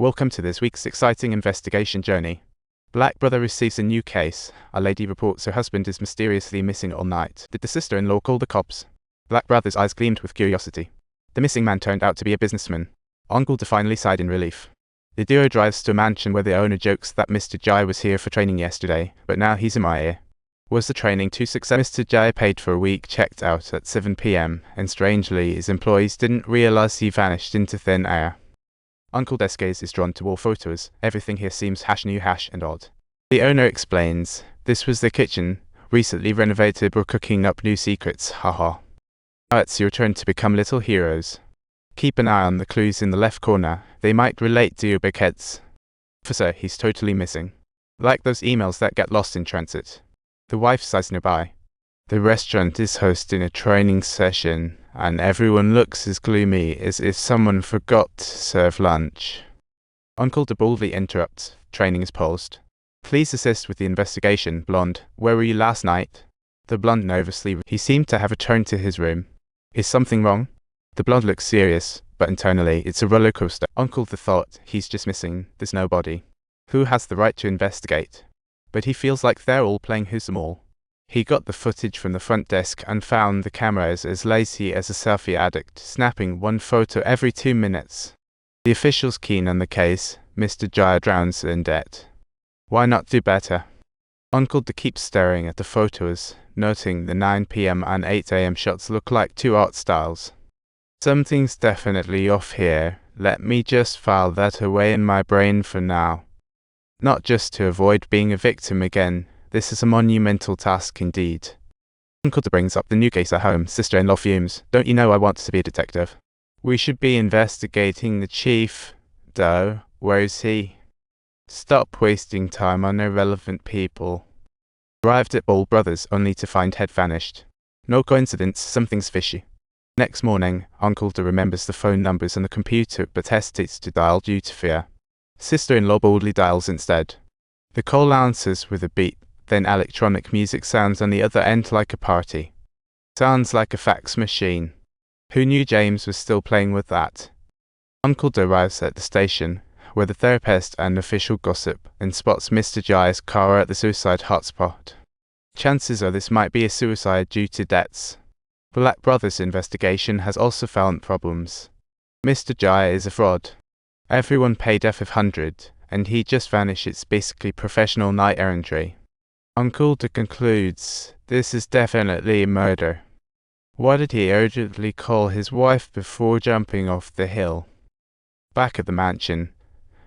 Welcome to this week's exciting investigation journey. Black brother receives a new case. A lady reports her husband is mysteriously missing all night. Did the sister-in-law call the cops? Black brother's eyes gleamed with curiosity. The missing man turned out to be a businessman. Uncle finally sighed in relief. The duo drives to a mansion where the owner jokes that Mr. Jai was here for training yesterday, but now he's MIA. Was the training too successful? Mr. Jai paid for a week, checked out at 7 p.m, and strangely, his employees didn't realize he vanished into thin air. Uncle Des gaze is drawn to all photos. Everything here seems new and odd. The owner explains, this was the kitchen, recently renovated. We're cooking up new secrets, haha. Now it's your turn to become little heroes. Keep an eye on the clues in the left corner, they might relate to your big heads. Officer, he's totally missing. Like those emails that get lost in transit. The wife sighs nearby. The restaurant is hosting a training session, and everyone looks as gloomy as if someone forgot to serve lunch. Uncle boldly interrupts. Training is paused. Please assist with the investigation, blonde. Where were you last night? The blonde nervously. He seemed to have returned to his room. Is something wrong? The blonde looks serious, but internally it's a roller coaster. Uncle thought, he's just missing. There's no body. Who has the right to investigate? But he feels like they're all playing who's-em-all. He got the footage from the front desk and found the cameras as lazy as a selfie addict, snapping one photo every 2 minutes. The officials keen on the case. Mr. Jai drowns in debt. Why not do better? Uncle keeps staring at the photos, noting the 9 p.m. and 8 a.m. shots look like two art styles. Something's definitely off here. Let me just file that away in my brain for now. Not just to avoid being a victim again. This is a monumental task indeed. Uncle brings up the new case at home. Sister-in-law fumes. Don't you know I want to be a detective? We should be investigating the chief. Though, where is he? Stop wasting time on irrelevant people. Arrived at Ball Brothers only to find head vanished. No coincidence, something's fishy. Next morning, Uncle remembers the phone numbers on the computer but hesitates to dial due to fear. Sister-in-law boldly dials instead. The call answers with a beep. Then electronic music sounds on the other end like a party. Sounds like a fax machine. Who knew James was still playing with that? Uncle arrives at the station, where the therapist and official gossip, and spots Mr. Jai's car at the suicide hotspot. Chances are this might be a suicide due to debts. Black Brothers' investigation has also found problems. Mr. Jai is a fraud. Everyone paid F500, and he just vanished. It's basically professional night errantry. Uncle concludes, this is definitely a murder. Why did he urgently call his wife before jumping off the hill? Back at the mansion,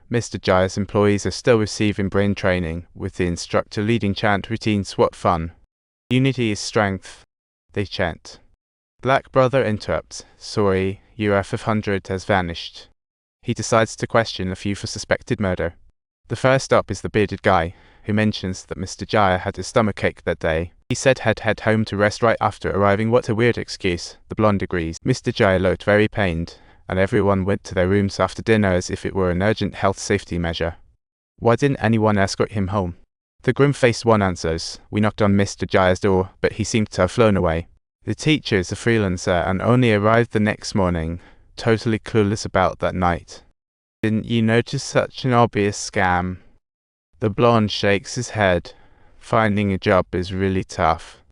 Mr. Jai's employees are still receiving brain training, with the instructor leading chant routines. What fun. Unity is strength, they chant. Black brother interrupts. Sorry, your F500 has vanished. He decides to question a few for suspected murder. The first up is the bearded guy, who mentions that Mr. Jai had a stomachache that day. He said he'd head home to rest right after arriving. What a weird excuse. The blonde agrees. Mr. Jai looked very pained, and everyone went to their rooms after dinner as if it were an urgent health safety measure. Why didn't anyone escort him home? The grim-faced one answers, we knocked on Mr. Jai's door, but he seemed to have flown away. The teacher is a freelancer and only arrived the next morning, totally clueless about that night. Didn't you notice such an obvious scam? The blonde shakes his head. Finding a job is really tough.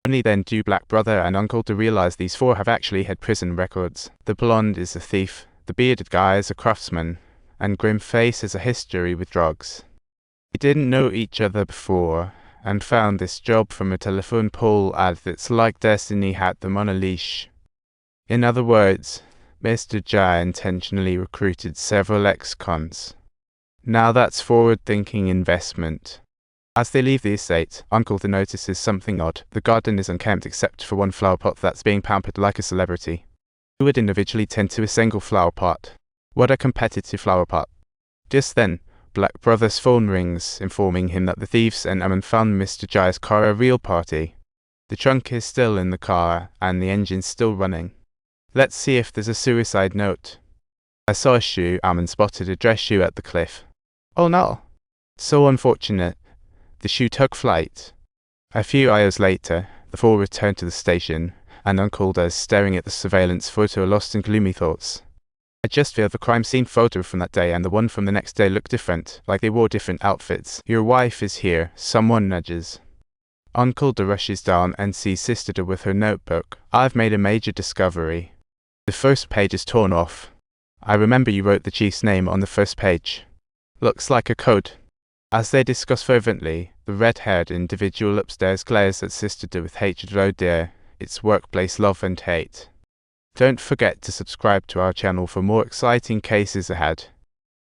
Only then do Black brother and Uncle realize these four have actually had prison records. The blonde is a thief, the bearded guy is a craftsman, and Grimface has a history with drugs. They didn't know each other before, and found this job from a telephone pole ad that's like destiny had them on a leash. In other words, Mr. Jai intentionally recruited several ex-cons. Now that's forward-thinking investment. As they leave the estate, Uncle notices something odd. The garden is unkempt except for one flower pot that's being pampered like a celebrity. Who would individually tend to a single flower pot? What a competitive flower pot. Just then, Black brother's phone rings, informing him that the thieves and found Mr. Jai's car a real party. The trunk is still in the car, and the engine's still running. Let's see if there's a suicide note. I saw a shoe. Ammon spotted a dress shoe at the cliff. Oh no. So unfortunate. The shoe took flight. A few hours later, the four returned to the station, and Uncle is staring at the surveillance photo lost in gloomy thoughts. I just feel the crime scene photo from that day and the one from the next day look different, like they wore different outfits. Your wife is here, someone nudges. Uncle Da rushes down and sees Sister Da with her notebook. I've made a major discovery. The first page is torn off. I remember you wrote the chief's name on the first page. Looks like a code. As they discuss fervently, the red-haired individual upstairs glares at Sister Da with hatred. Oh dear, it's workplace love and hate. Don't forget to subscribe to our channel for more exciting cases ahead.